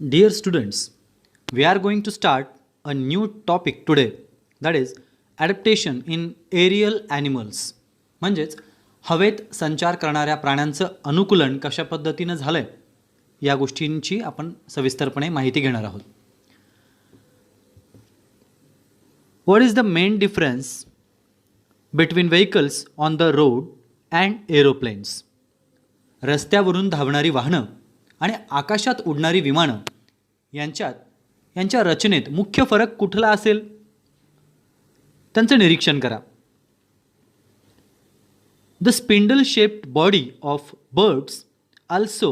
Dear students, we are going to start a new topic today, that is adaptation in aerial animals. म्हणजेच हवेत संचार करणाऱ्या प्राण्यांचं अनुकूलन कशा पद्धतीनं झालं आहे या गोष्टींची आपण सविस्तरपणे माहिती घेणार आहोत. What is the main difference between vehicles on the road and aeroplanes? रस्त्यावरून धावणारी वाहनं आणि आकाशात उडणारी विमानं यांच्या रचनेत मुख्य फरक कुठला असेल त्यांचं निरीक्षण करा. The spindle shaped body of birds also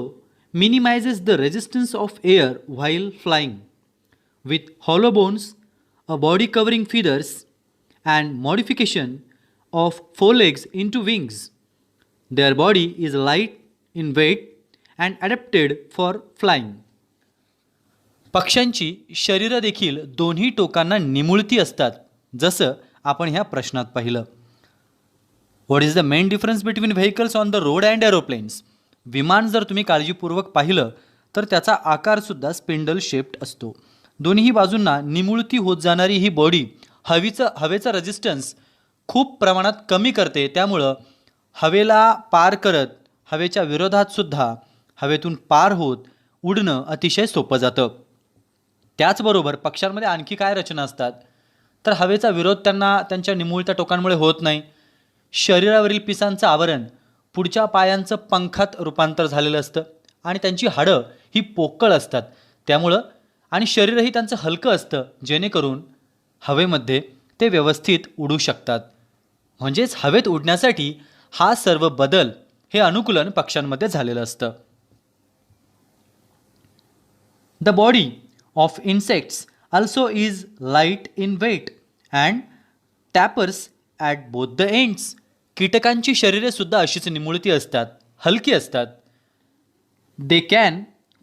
minimizes the resistance of air while flying. With hollow bones, a body covering feathers, and modification of forelegs into wings, their body is light in weight and adapted for flying. पक्ष्यांची शरीरं देखील दोन्ही टोकांना निमुळती असतात, जसं आपण ह्या प्रश्नात पाहिलं. What is the main difference between vehicles on the road and aeroplanes? विमान जर तुम्ही काळजीपूर्वक पाहिलं तर त्याचा आकारसुद्धा स्पिंडल शेप्ड असतो. दोन्ही बाजूंना निमुळती होत जाणारी ही बॉडी हवेचा रेजिस्टन्स खूप प्रमाणात कमी करते. त्यामुळं हवेला पार करत हवेच्या विरोधातसुद्धा हवेतून पार होत उडणं अतिशय सोपं जातं. त्याचबरोबर पक्ष्यांमध्ये आणखी काय रचना असतात तर हवेचा विरोध त्यांना त्यांच्या निमुळत्या टोकांमुळे होत नाही. शरीरावरील पिसांचं आवरण पुढच्या पायांचं पंखात रूपांतर झालेलं असतं आणि त्यांची हाडं ही पोकळ असतात. त्यामुळं आणि शरीरही त्यांचं हलकं असतं, जेणेकरून हवेमध्ये ते व्यवस्थित उडू शकतात. म्हणजेच हवेत उडण्यासाठी हा सर्व बदल हे अनुकूलन पक्ष्यांमध्ये झालेलं असतं. The body of insects also is light in weight and tapers at both the ends. कीटकांची शरीरे सुद्धा अशीच निमुळती असतात, हलकी असतात. They can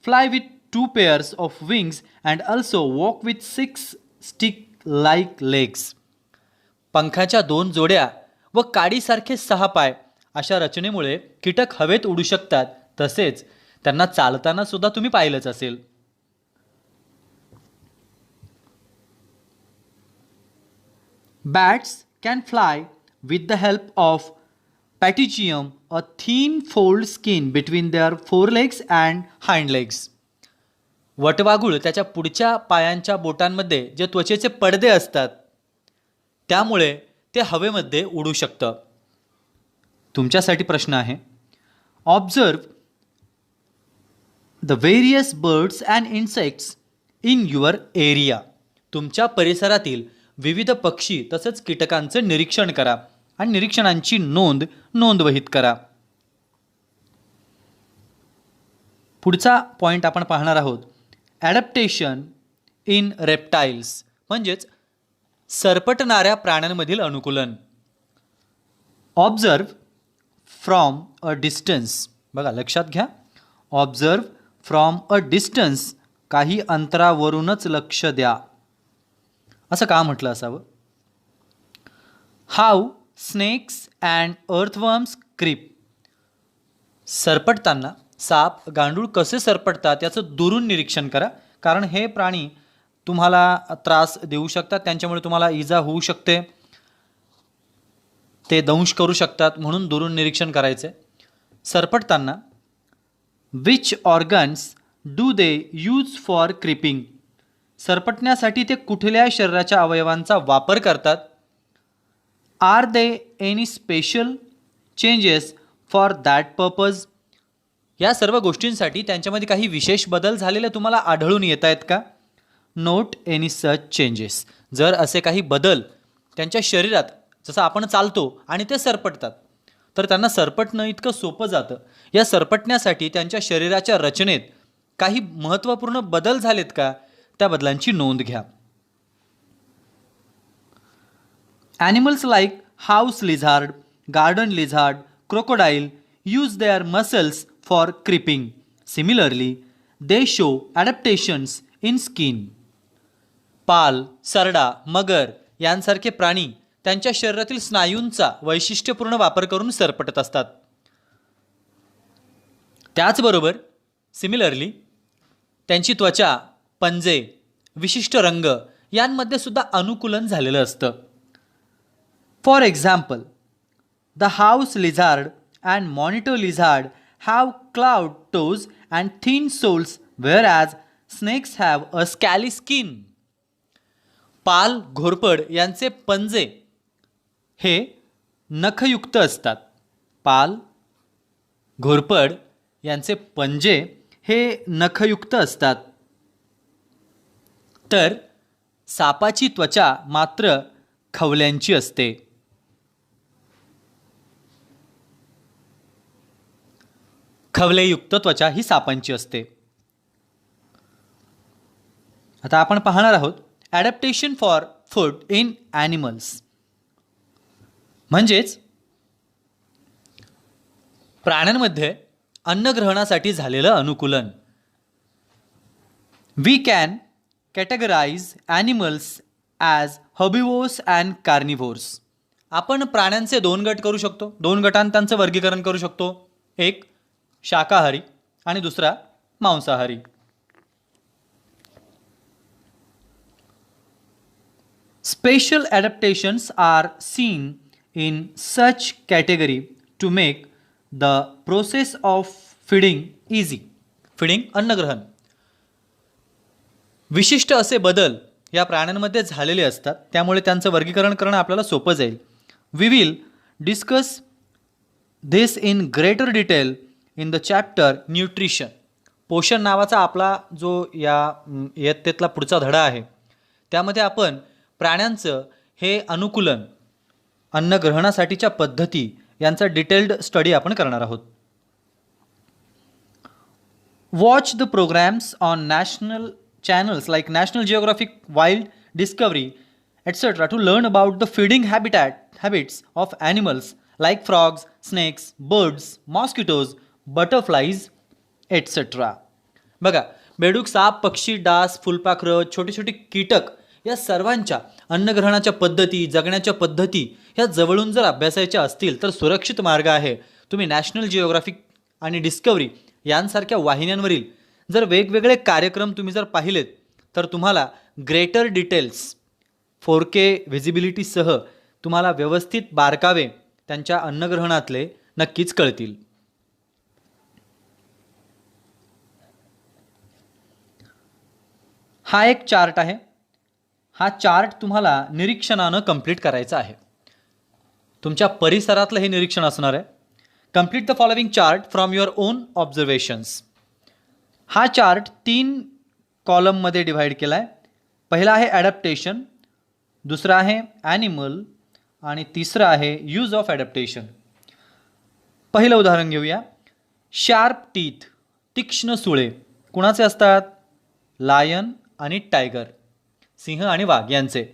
fly with 2 pairs of wings and also walk with 6 stick-like legs. पंखाच्या 2 जोड्या व काडीसारखे 6 पाय अशा रचनेमुळे कीटक हवेत उडू शकतात. तसेच त्यांना चालताना सुद्धा तुम्ही पाहिलंच असेल. Bats can fly with the help of patricium, a thin fold skin between their forelegs and hind legs. वटवाघूळ त्याच्या पुढच्या पायांच्या बोटांमध्ये जे त्वचेचे पडदे असतात त्यामुळे ते हवेमध्ये उडू शकतं. तुमच्यासाठी प्रश्न आहे. Observe the various birds and insects in your area. तुमच्या परिसरातील विविध पक्षी तसेच कीटकांचं निरीक्षण करा आणि निरीक्षणांची नोंदवहीत करा. पुढचा पॉईंट आपण पाहणार आहोत. ॲडॅप्टेशन इन रेप्टाइल्स म्हणजेच सरपटणाऱ्या प्राण्यांमधील अनुकूलन. Observe from a distance. बघा, लक्षात घ्या. ऑब्झर्व फ्रॉम अ डिस्टन्स, काही अंतरावरूनच लक्ष द्या. असं का म्हटलं असावं? How snakes and earthworms creep. सरपटताना साप, गांडूळ कसे सरपटतात याचं दुरून निरीक्षण करा, कारण हे प्राणी तुम्हाला त्रास देऊ शकतात, त्यांच्यामुळे तुम्हाला इजा होऊ शकते, ते दंश करू शकतात, म्हणून दुरून निरीक्षण करायचे. सरपटताना which organs do they use for creeping. सरपटण्यासाठी ते कुठल्या शरीराच्या अवयवांचा वापर करतात. Are they any special changes for that purpose. या सर्व गोष्टींसाठी त्यांच्यामध्ये काही विशेष बदल झालेले तुम्हाला आढळून येत आहेत का? Note any such changes. जर असे काही बदल त्यांच्या शरीरात, जसं आपण चालतो आणि ते सरपटतात, तर त्यांना सरपटणं इतकं सोपं जातं. या सरपटण्यासाठी त्यांच्या शरीराच्या रचनेत काही महत्त्वपूर्ण बदल झालेत का, त्या बदलांची नोंद घ्या. Animals like house lizard, garden lizard, crocodile use their muscles for creeping. Similarly they show adaptations in skin. पाल, सरडा, मगर यांसारखे प्राणी त्यांच्या शरीरातील स्नायूंचा वैशिष्ट्यपूर्ण वापर करून सरपटत असतात. त्याचबरोबर सिमिलरली त्यांची त्वचा, पंजे, विशिष्ट रंग यांमध्ये सुद्धा अनुकूलन झालेलं असतं. For example, the house lizard and monitor lizard have clawed toes and thin soles whereas snakes have a scaly skin. पाल घोरपड यांचे पंजे हे नखयुक्त असतात. पाल घोरपड यांचे पंजे हे नखयुक्त असतात, तर सापाची त्वचा मात्र खवल्यांची असते. खवलेयुक्त त्वचा ही सापांची असते. आता आपण पाहणार आहोत adaptation for food in animals, म्हणजेच प्राण्यांमध्ये अन्नग्रहणासाठी झालेलं अनुकूलन. We can categorize animals as herbivores and carnivores. आपण प्राण्यांचे 2 गट करू शकतो, 2 गटांत त्यांचं वर्गीकरण करू शकतो. एक शाकाहारी आणि दुसरा मांसाहारी. Special adaptations are seen in such category to make the process of feeding easy. Feeding अन्नग्रहण. विशिष्ट असे बदल या प्राण्यांमध्ये झालेले असतात, त्यामुळे त्यांचं वर्गीकरण करणं आपल्याला सोपं जाईल. We will discuss this in greater detail in the chapter nutrition. पोषण नावाचा आपला जो या इयत्तेतला पुढचा धडा आहे, त्यामध्ये आपण प्राण्यांचं हे अनुकूलन, अन्नग्रहणासाठीच्या पद्धती यांचा डिटेल्ड स्टडी आपण करणार आहोत. Watch the programmes on national channels like National Geographic, Wild, Discovery etcetera to learn about the feeding habits of animals like frogs, snakes, birds, mosquitoes, butterflies etcetera. बघा, बेडूक, साप, पक्षी, डास, फुलपाखरं, छोटे छोटे कीटक या सर्वांच्या अन्नग्रहणाच्या पद्धती, जगण्याच्या पद्धती ह्या जवळून जर अभ्यासायच्या असतील तर सुरक्षित मार्ग आहे. तुम्ही नॅशनल जिओग्राफिक आणि डिस्कवरी यांसारख्या वाहिन्यांवरील जर वेगवेगळे कार्यक्रम तुम्ही जर पाहिलेत तर तुम्हाला ग्रेटर डिटेल्स 4K व्हिजिबिलिटीसह तुम्हाला व्यवस्थित बारकावे त्यांच्या अन्नग्रहणातले नक्कीच कळतील. हा एक चार्ट आहे. हा चार्ट तुम्हाला निरीक्षणानं कंप्लीट करायचा आहे. तुमच्या परिसरातलं हे निरीक्षण असणार आहे. Complete the following chart from your on observations. हा चार्ट 3 कॉलममध्ये डिव्हाइड केला आहे. पहिला आहे ॲडॅप्टेशन, दुसरा आहे ॲनिमल आणि तिसरं आहे यूज ऑफ ॲडॅप्टेशन. पहिलं उदाहरण घेऊया. शार्प टीथ, तीक्ष्ण सुळे कुणाचे असतात? लायन आणि टायगर, सिंह आणि वाघ यांचे.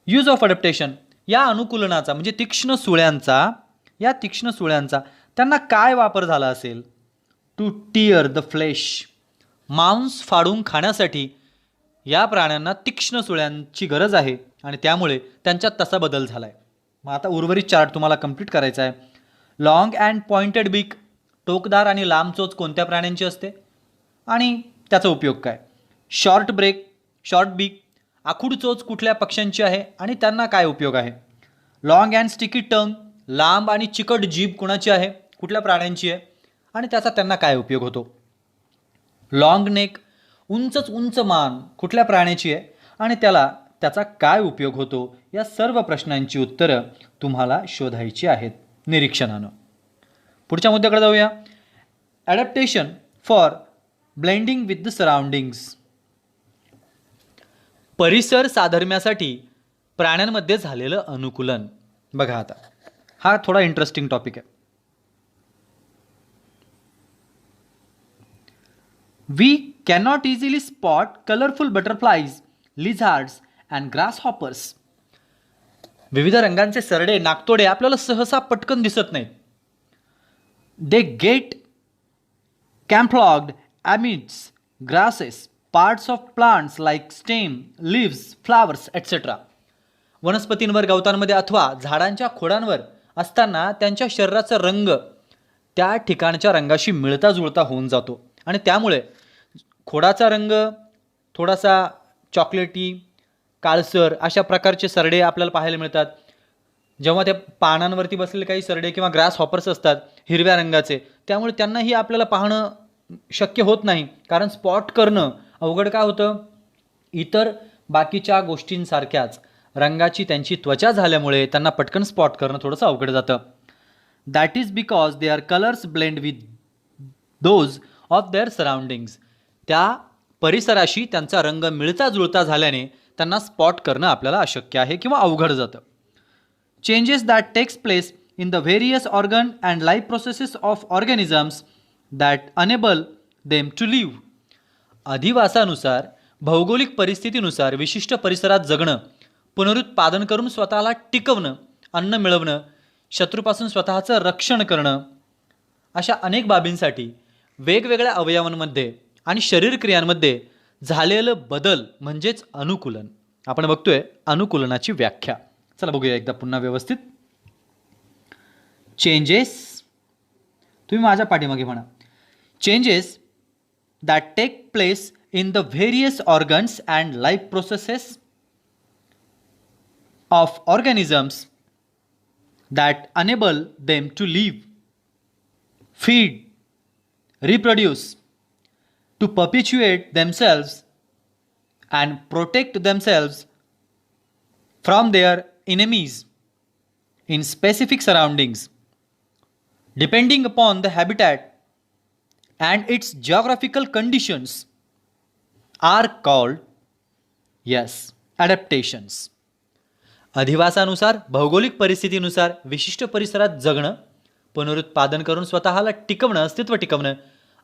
यूज ऑफ अडॅप्टेशन, या अनुकूलनाचा म्हणजे तीक्ष्ण सुळ्यांचा त्यांना काय वापर झाला असेल? टू टिअर द फ्लेश, मांस फाडून खाण्यासाठी या प्राण्यांना तीक्ष्ण सुळ्यांची गरज आहे आणि त्यामुळे त्यांच्यात तसा बदल झाला आहे. मग आता उर्वरित चार्ट तुम्हाला कंप्लीट करायचा आहे. लॉंग अँड पॉइंटेड बीक, टोकदार आणि लांब चोच कोणत्या प्राण्यांची असते आणि त्याचा उपयोग काय? शॉर्ट बीक, आखूड चोच कुठल्या पक्ष्यांची आहे आणि त्यांना काय उपयोग आहे? लॉंग अँड स्टिकी टंग, लांब आणि चिकट जीभ कुणाची आहे, कुठल्या प्राण्यांची आहे आणि त्याचा त्यांना काय उपयोग होतो? लॉंग नेक, उंच मान कुठल्या प्राण्याची आहे आणि त्याचा काय उपयोग होतो? या सर्व प्रश्नांची उत्तरं तुम्हाला शोधायची आहेत निरीक्षणानं. पुढच्या मुद्द्याकडे जाऊया. Adaptation for blending with the surroundings. परिसर साधर्म्यासाठी प्राण्यांमध्ये झालेलं अनुकूलन. बघा, आता हा थोडा इंटरेस्टिंग टॉपिक आहे. We cannot easily spot colourful butterflies, lizards and grasshoppers. विविध रंगांचे सरडे, नाकतोडे आपल्याला सहसा पटकन दिसत नाहीत. They get camouflaged amidst grasses, parts of plants like stem, leaves, flowers, etc. वनस्पतींवर, गवतांमध्ये अथवा झाडांच्या खोडांवर असताना त्यांच्या शरीराचा रंग त्या ठिकाणच्या रंगाशी मिळता जुळता होऊन जातो आणि त्यामुळे खोडाचा रंग थोडासा चॉकलेटी, काळसर अशा प्रकारचे सरडे आपल्याला पाहायला मिळतात. जेव्हा त्या पानांवरती बसलेले काही सरडे किंवा ग्रास हॉपर्स असतात हिरव्या रंगाचे, त्यामुळे त्यांनाही आपल्याला पाहणं शक्य होत नाही, कारण स्पॉट करणं अवघड का होतं? इतर बाकीच्या गोष्टींसारख्याच रंगाची त्यांची त्वचा झाल्यामुळे त्यांना पटकन स्पॉट करणं थोडंसं अवघड जातं. That is because their colours blend with those of their surroundings. त्या परिसराशी त्यांचा रंग मिळता जुळता झाल्याने त्यांना स्पॉट करणं आपल्याला अशक्य आहे किंवा अवघड जातं. Changes that takes place in the various organ and life processes of organisms that enable them to live. अधिवासानुसार, भौगोलिक परिस्थितीनुसार विशिष्ट परिसरात जगणं, पुनरुत्पादन करून स्वतःला टिकवणं, अन्न मिळवणं, शत्रूपासून स्वतःचं रक्षण करणं, अशा अनेक बाबींसाठी वेगवेगळ्या अवयवांमध्ये आणि शरीर क्रियांमध्ये झालेलं बदल म्हणजेच अनुकूलन. आपण बघतोय अनुकूलनाची व्याख्या. चला बघूया एकदा पुन्हा व्यवस्थित. चेंजेस, तुम्ही माझ्या पाठीमागे म्हणा. Changes that take place in the various organs and life processes of organisms that enable them to live, feed, reproduce, to perpetuate themselves and protect themselves from their enemies in specific surroundings, depending upon the habitat and its geographical conditions, are called, yes, adaptations. अधिवासानुसार, भौगोलिक परिस्थितीनुसार विशिष्ट परिसरात जगणं, पुनरुत्पादन करून स्वतःला टिकवणं, अस्तित्व टिकवणं,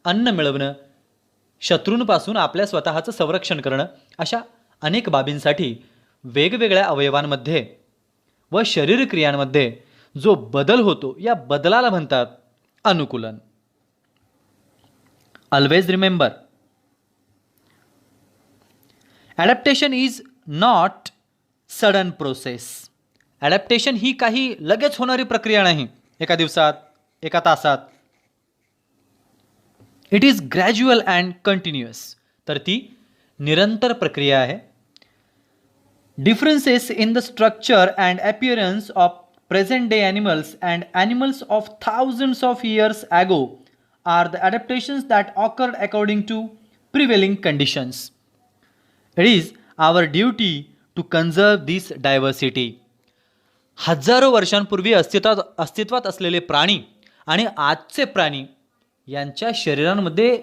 अन्न मिळवणं, शत्रूंपासून आपल्या स्वतःचं संरक्षण करणं, अशा अनेक बाबींसाठी वेगवेगळ्या अवयवांमध्ये व शरीर क्रियांमध्ये जो बदल होतो या बदलाला म्हणतात अनुकूलन. Always remember, adaptation is not sudden process. Adaptation ही काही लगेच होणारी प्रक्रिया नाही, एका दिवसात, एका तासात. It is gradual and continuous. तर ती निरंतर प्रक्रिया आहे. Differences in the structure and appearance of present day animals and animals of thousands of years ago are the adaptations that occurred according to prevailing conditions. It is our duty to conserve this diversity. हजारो वर्षांपूर्वी अस्तित्वात असलेले प्राणी आणि आजचे प्राणी यांच्या शरीरांमध्ये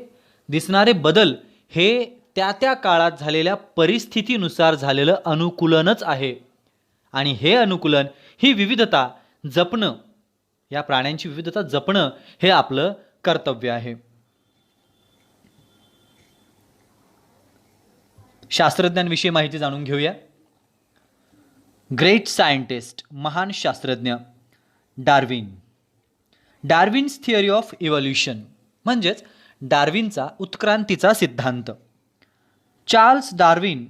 दिसणारे बदल हे त्या त्या काळात झालेल्या परिस्थितीनुसार झालेलं अनुकूलनच आहे. आणि हे अनुकूलन, ही विविधता जपणं, या प्राण्यांची विविधता जपणं हे आपलं कर्तव्य आहे. शास्त्रज्ञांविषयी माहिती जाणून घेऊया. ग्रेट सायंटिस्ट, महान शास्त्रज्ञ Darwin. Darwin's theory of evolution म्हणजेच डार्विनचा उत्क्रांतीचा सिद्धांत. Charles Darwin,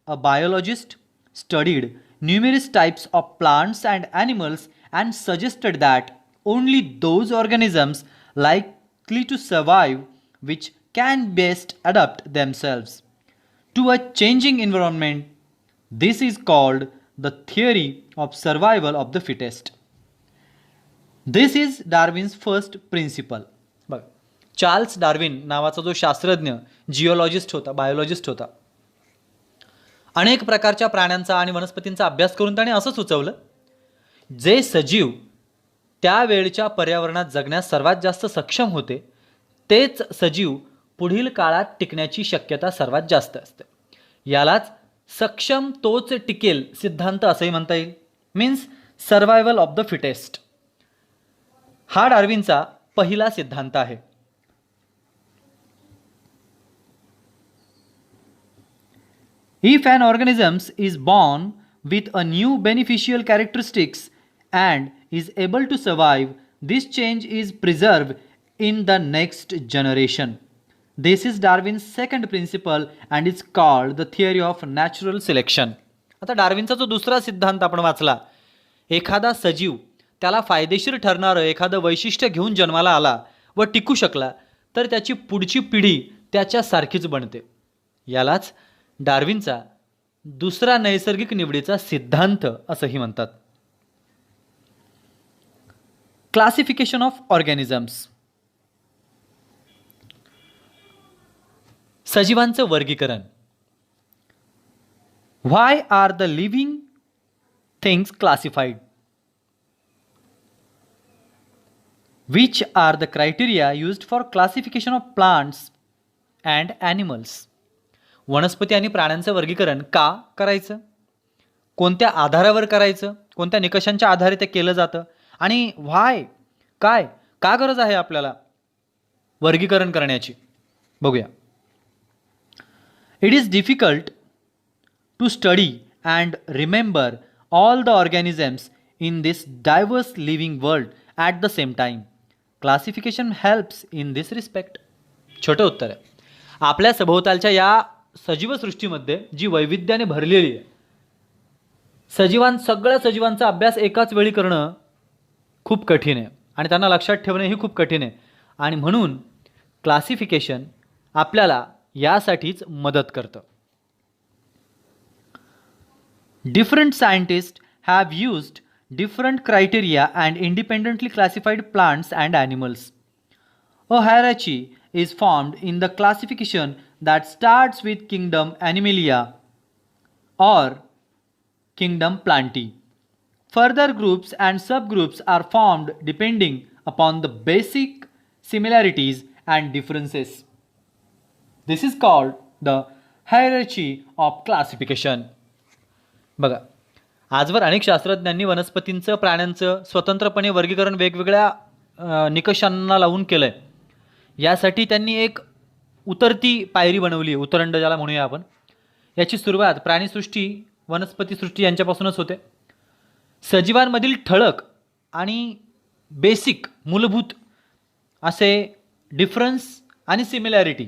a biologist, studied numerous types of plants and animals and suggested that only those organisms likely to survive which can best adapt themselves to a changing environment. This is called the theory of survival of the fittest. This is Darwin's first principle. बघ, Charles Darwin नावाचा जो शास्त्रज्ञ, geologist होता, biologist होता, अनेक प्रकारच्या प्राण्यांचा आणि वनस्पतींचा अभ्यास करून त्याने असं सुचवलं, जे सजीव त्यावेळच्या पर्यावरणात जगण्यास सर्वात जास्त सक्षम होते तेच सजीव पुढील काळात टिकण्याची शक्यता सर्वात जास्त असते. यालाच सक्षम तोच टिकेल सिद्धांत असंही म्हणता येईल. Means survival of the fittest. हा डार्विनचा पहिला सिद्धांत आहे. If an organisms is born with a new beneficial characteristics and is able to survive, this change is preserved in the next generation. This is Darwin's second principle and it's called the theory of natural selection. आता डार्विनचा जो दुसरा सिद्धांत आपण वाचला, एखादा सजीव त्याला फायदेशीर ठरणारं एखादं वैशिष्ट्य घेऊन जन्माला आला व टिकू शकला तर त्याची पुढची पिढी त्याच्यासारखीच बनते. यालाच डार्विनचा दुसरा नैसर्गिक निवडीचा सिद्धांत असंही म्हणतात. Classification of organisms. सजीवांचं वर्गीकरण. Why are the living things classified? Which are the criteria used for classification of plants and animals? वनस्पती आणि प्राण्यांचं वर्गीकरण का करायचं, कोणत्या आधारावर करायचं, कोणत्या निकषांच्या आधारे ते केलं जातं, आणि व्हाय, काय, का गरज आहे आपल्याला वर्गीकरण करण्याची, बघूया. It is difficult to study and remember all the organisms in this diverse living world at the same time. Classification helps in this respect. छोटं उत्तर आहे. आपल्या सभोवतालच्या या सजीव सृष्टीमध्ये जी वैविध्याने भरलेली आहे, सगळ्या सजीवांचा अभ्यास एकाच वेळी करणं खूप कठीण आहे आणि त्यांना लक्षात ठेवणंही खूप कठीण आहे. आणि म्हणून क्लासिफिकेशन आपल्याला यासाठीच मदत करतं. Different scientist have used different criteria and independently classified plants and animals. A hierarchy is formed in the classification that starts with kingdom Animalia or kingdom Plantae. Further groups and subgroups are formed depending upon the basic similarities and differences. This is called the hierarchy of classification. बघा, आजवर अनेक शास्त्रज्ञांनी वनस्पतींचं, प्राण्यांचं स्वतंत्रपणे वर्गीकरण वेगवेगळ्या निकषांना लावून केलं आहे. यासाठी त्यांनी एक उतरती पायरी बनवली आहे, उतरंड ज्याला म्हणूया आपण. याची सुरुवात प्राणीसृष्टी, वनस्पतीसृष्टी यांच्यापासूनच होते. सजीवांमधील ठळक आणि बेसिक, मूलभूत असे डिफरन्स आणि सिमिलॅरिटी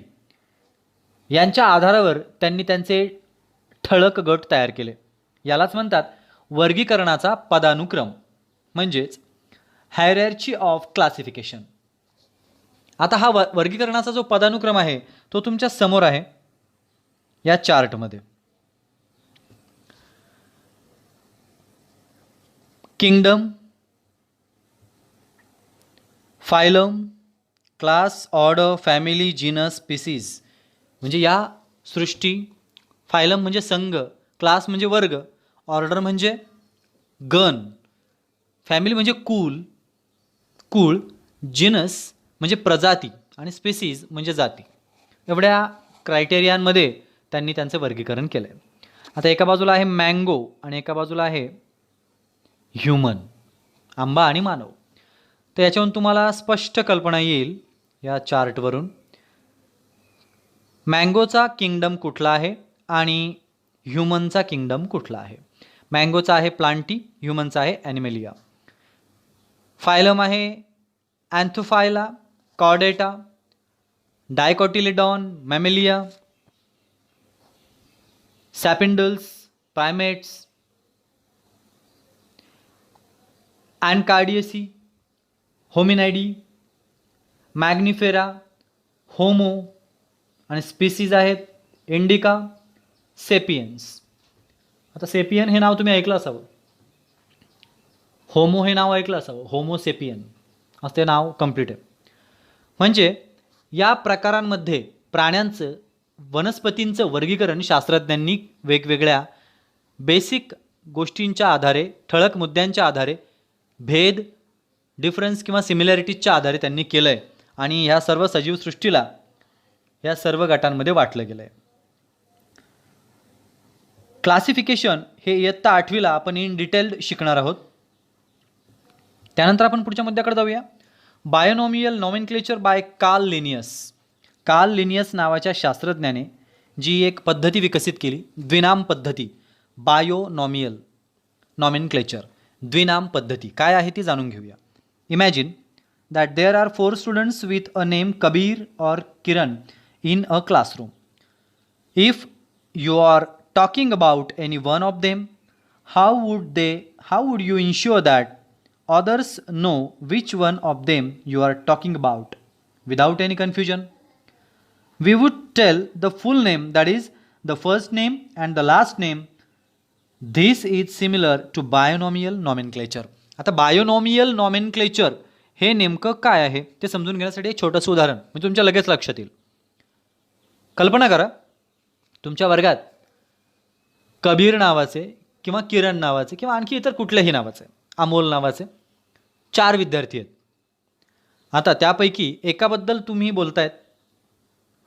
यांच्या आधारावर त्यांनी त्यांचे ठळक गट तयार केले. यालाच म्हणतात वर्गीकरणाचा पदानुक्रम, म्हणजेच हायरार्ची ऑफ क्लासिफिकेशन. आता हा वर्गीकरणाचा जो पदानुक्रम आहे तो तुमच्या समोर आहे या चार्टमध्ये. Kingdom, phylum, class, order, family, genus, species म्हणजे या सृष्टी. फायलम म्हणजे संघ, क्लास म्हणजे वर्ग, ऑर्डर म्हणजे गण, फॅमिली म्हणजे कुळ, जिनस म्हणजे प्रजाती आणि स्पेसीज म्हणजे जाती. एवढ्या क्रायटेरियांमध्ये त्यांनी त्यांचं वर्गीकरण केलं आहे. आता एका बाजूला आहे मँगो आणि एका बाजूला आहे ह्युमन, आंबा आणि मानव. तर याच्यावरून तुम्हाला स्पष्ट कल्पना येईल या चार्टवरून मँगोचा किंगडम कुठला आहे आणि ह्युमनचा किंगडम कुठला आहे. मँगोचा आहे प्लांटी, ह्युमनचा आहे ॲनिमेलिया. फायलम आहे अँथोफायला, कॉर्डेटा, डायकोटिलिडॉन, मॅमेलिया, सॅपिंडल्स, प्रायमेट्स, अँकार्डियसी, होमिनायडी, मॅग्निफेरा, होमो, आणि स्पीसीज आहेत इंडिका, सेपियन्स. आता सेपियन हे नाव तुम्ही ऐकलं असावं, होमो हे नाव ऐकलं असावं, होमो सेपियन असं ते नाव कम्प्लीट आहे. म्हणजे या प्रकारांमध्ये प्राण्यांचं, वनस्पतींचं वर्गीकरण शास्त्रज्ञांनी वेगवेगळ्या बेसिक गोष्टींच्या आधारे, ठळक मुद्द्यांच्या आधारे, भेद, डिफरन्स किंवा सिमिलॅरिटीजच्या आधारे त्यांनी केलं आहे आणि ह्या सर्व सजीव सृष्टीला या सर्व गटांमध्ये वाटलं गेलं आहे. क्लासिफिकेशन हे इयत्ता 8वीला आपण इन डिटेल्ड शिकणार आहोत. त्यानंतर आपण पुढच्या मुद्द्याकडे जाऊया. Binomial nomenclature by Carl Linnaeus. Carl Linnaeus नावाच्या शास्त्रज्ञाने जी एक पद्धती विकसित केली, द्विनाम पद्धती, बायोनॉमियल नॉमेनक्लेचर, द्विनाम पद्धती काय आहे ती जाणून घेऊया. Imagine that there are 4 students with a name Kabir or Kiran in a classroom. If you are talking about any one of them, how would you ensure that others know which one of them you are talking about without any confusion? We would tell the full name, that is the first name and the last name. This is similar to binomial nomenclature. आता binomial nomenclature हे नेमकं काय आहे ते समजून घेण्यासाठी एक छोटंसं उदाहरण म्हणजे तुमच्या लगेच लक्षात येईल. कल्पना करा, तुमच्या वर्गात कबीर नावाचे किंवा किरण नावाचे किंवा आणखी इतर कुठल्याही नावाचे, अमोल नावाचे 4 विद्यार्थी आहेत. आता त्यापैकी एकाबद्दल तुम्ही बोलतायत,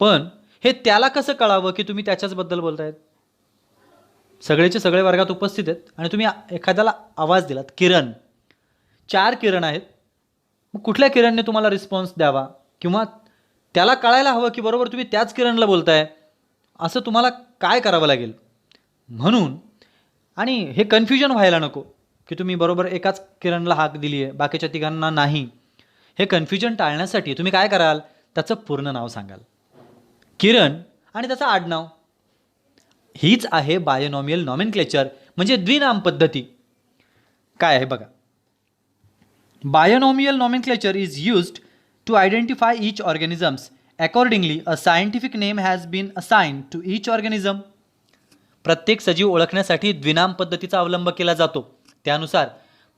पण हे त्याला कसं कळावं की तुम्ही त्याच्याचबद्दल बोलतायत? सगळेचे सगळे वर्गात उपस्थित आहेत आणि तुम्ही एखाद्याला आवाज दिलात किरण. 4 किरण आहेत, मग कुठल्या किरणने तुम्हाला रिस्पॉन्स द्यावा किंवा त्याला कळायला हवं की बरोबर तुम्ही त्याच किरणला बोलताय, असं तुम्हाला काय करावं लागेल? म्हणून आणि हे कन्फ्युजन व्हायला नको की तुम्ही बरोबर एकाच किरणला हाक दिली आहे, बाकीच्या तिघांना नाही. हे कन्फ्युजन टाळण्यासाठी तुम्ही काय कराल, त्याचं पूर्ण नाव सांगाल, किरण आणि त्याचं आडनाव. हीच आहे बायोनॉमियल नॉमेनक्लेचर म्हणजे द्विनाम पद्धती. काय आहे बघा. Binomial nomenclature is used to identify each organisms. Accordingly a scientific name has been assigned to each organism. प्रत्येक सजीव ओळखण्यासाठी द्विनाम पद्धतीचा अवलंब केला जातो. त्यानुसार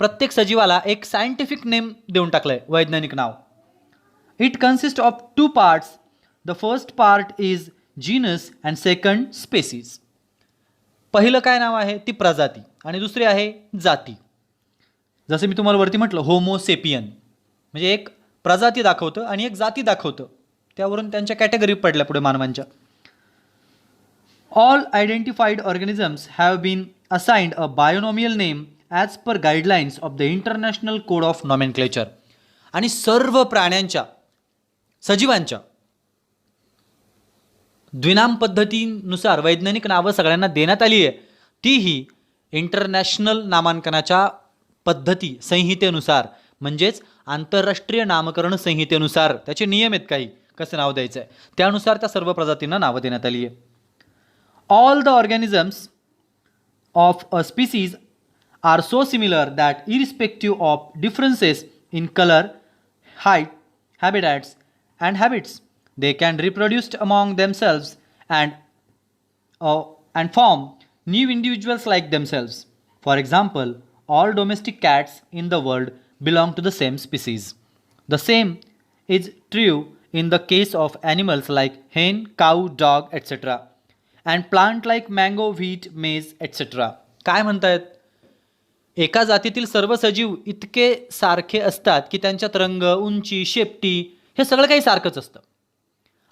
प्रत्येक सजीवाला एक सायंटिफिक नेम देऊन टाकलंय, वैज्ञानिक नाव. It consist of 2 parts. The first part is genus and second species. पहिलं काय नाव आहे, ती प्रजाती, आणि दुसरी आहे जाती. जसं मी तुम्हाला वरती म्हटलं होमोसेपियन म्हणजे एक प्रजाती दाखवतं आणि एक जाती दाखवतं, त्यावरून त्यांच्या कॅटेगरी पडल्या पुढे मानवांच्या. All identified organisms have been assigned a binomial name as per guidelines of the international code of nomenclature. आणि सर्व प्राण्यांच्या, सजीवांच्या द्विनाम पद्धतीनुसार वैज्ञानिक नावं सगळ्यांना देण्यात आली आहे, तीही इंटरनॅशनल नामांकनाच्या पद्धती संहितेनुसार, म्हणजेच आंतरराष्ट्रीय नामकरण संहितेनुसार. त्याचे नियम आहेत काही, कसं नाव द्यायचं आहे, त्यानुसार त्या सर्व प्रजातींना नावं देण्यात आली आहे. All the organisms of a species are so similar that irrespective of differences in colour, height, habitats and habits, they can reproduce among themselves and form new individuals like themselves. For example, all domestic cats in the world belong to the same species. The same is true in the case of animals like hen, cow, dog, etc. and plant like mango, wheat, maize, etc. काय म्हणतायत? एका जातीतील सर्व सजीव इतके सारखे असतात की त्यांच्यात रंग, उंची, शेपटी हे सगळं काही सारखंच असतं.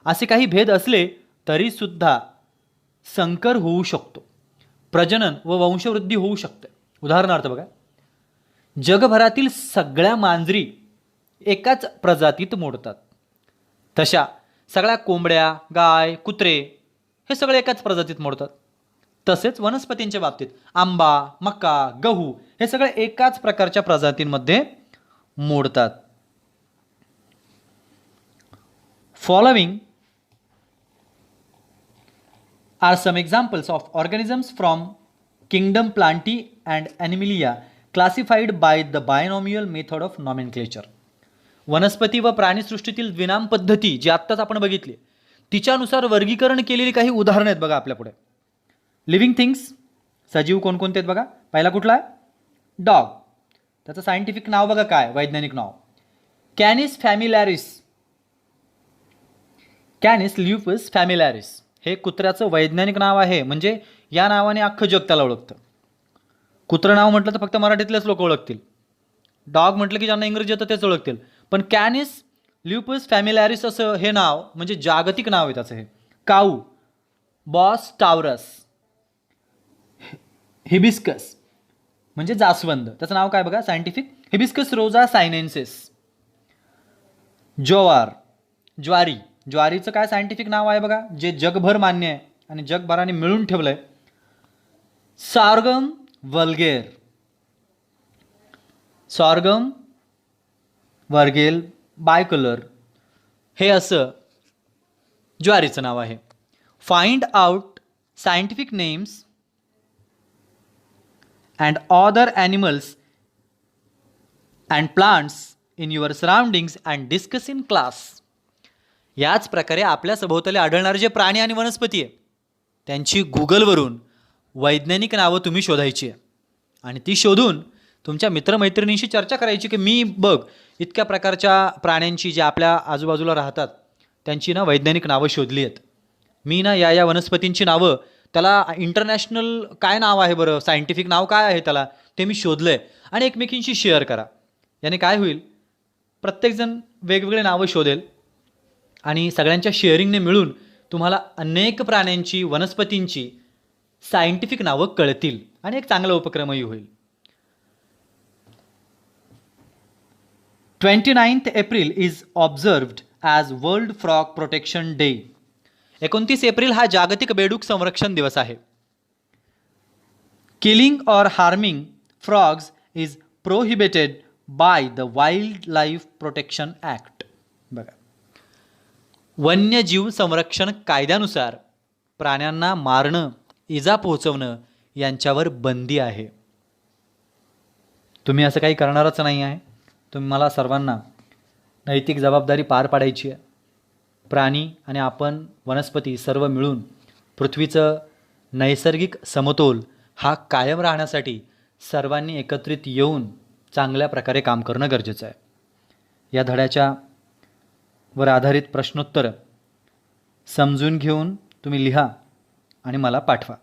असे काही भेद असले तरीसुद्धा संकर होऊ शकतो, प्रजनन व वंशवृद्धी होऊ शकते. उदाहरणार्थ बघा, जगभरातील सगळ्या मांजरी एकाच प्रजातीत मोडतात. तशा सगळ्या कोंबड्या, गाय, कुत्रे हे सगळे एकाच प्रजातीत मोडतात. तसेच वनस्पतींच्या बाबतीत आंबा, मका, गहू हे सगळे एकाच प्रकारच्या प्रजातींमध्ये मोडतात. Following are some examples of organisms from kingdom Plantae and Animalia classified by the binomial method of nomenclature. वनस्पती व प्राणीसृष्टीतील द्विनाम पद्धती जी आत्ताच आपण बघितली, तिच्यानुसार वर्गीकरण केलेली काही उदाहरणं आहेत बघा आपल्या पुढे. लिव्हिंग थिंग्स, सजीव कोणकोणते आहेत बघा. पहिला कुठला आहे? डॉग. त्याचं सायंटिफिक नाव बघा काय, वैज्ञानिक नाव, कॅनिस फॅमिलॅरिस. कॅनिस ल्युपस फॅमिलॅरिस हे कुत्र्याचं वैज्ञानिक नाव आहे, म्हणजे या नावाने अख्खं जग त्याला ओळखतं. कुत्रं नाव म्हटलं तर फक्त मराठीतलेच लोक ओळखतील, डॉग म्हटलं की ज्यांना इंग्रजी येतं तेच ओळखतील. पण कॅनिस ल्युपस फॅमिलॅरिस असं हे नाव म्हणजे जागतिक नाव आहे त्याचं. हे काऊ, बॉस टावरस, हिबिस्कस म्हणजे जास्वंद, त्याचं नाव काय बघा सायंटिफिक, हिबिस्कस रोजा सायनेन्सिस. ज्वार, ज्वारी, ज्वारीचं काय सायंटिफिक नाव आहे बघा, जे जगभर मान्य आहे आणि जगभराने मिळून ठेवलंय, सॉर्गम वल्गेर. सॉर्गम वर्गेल बायकलर हे असं ज्वारीचं नाव आहे. Find out scientific names and other animals and plants in your surroundings and discuss in class. याच प्रकारे आपल्या सभोवताली आढळणारे जे प्राणी आणि वनस्पती आहे त्यांची गुगलवरून वैज्ञानिक नावं तुम्ही शोधायची आहे आणि ती शोधून तुमच्या मित्रमैत्रिणींशी चर्चा करायची की मी बघ इतक्या प्रकारच्या प्राण्यांची जे आपल्या आजूबाजूला राहतात त्यांची ना वैज्ञानिक नावं शोधली आहेत. मी ना या वनस्पतींची नावं त्याला इंटरनॅशनल काय नाव आहे बरं, सायंटिफिक नाव काय आहे त्याला, ते मी शोधलं आहे आणि एकमेकींशी शेअर करा. याने काय होईल, प्रत्येकजण वेगवेगळे नावं शोधेल आणि सगळ्यांच्या शेअरिंगने मिळून तुम्हाला अनेक प्राण्यांची वनस्पतींची सायंटिफिक नावं कळतील आणि एक चांगला उपक्रमही होईल. 29th April is observed as world frog protection day. 29 एप्रिल हा जागतिक बेडूक संरक्षण दिवस आहे. Killing or harming frogs is prohibited by the wild life protection act. बघा, वन्यजीव संरक्षण कायद्यानुसार प्राण्यांना मारणं, इजा पोहोचवणं यांच्यावर बंदी आहे. तुम्ही असं काही करणारच नाही आहे. तुम्ही मला सर्वांना नैतिक जबाबदारी पार पाडायची आहे. प्राणी आणि आपण वनस्पती सर्व मिळून पृथ्वीचं नैसर्गिक समतोल हा कायम राहण्यासाठी सर्वांनी एकत्रित येऊन चांगल्या प्रकारे काम करणं गरजेचं आहे. या धड्याच्या वर आधारित प्रश्नोत्तर समजून घेऊन तुम्ही लिहा आणि मला पाठवा.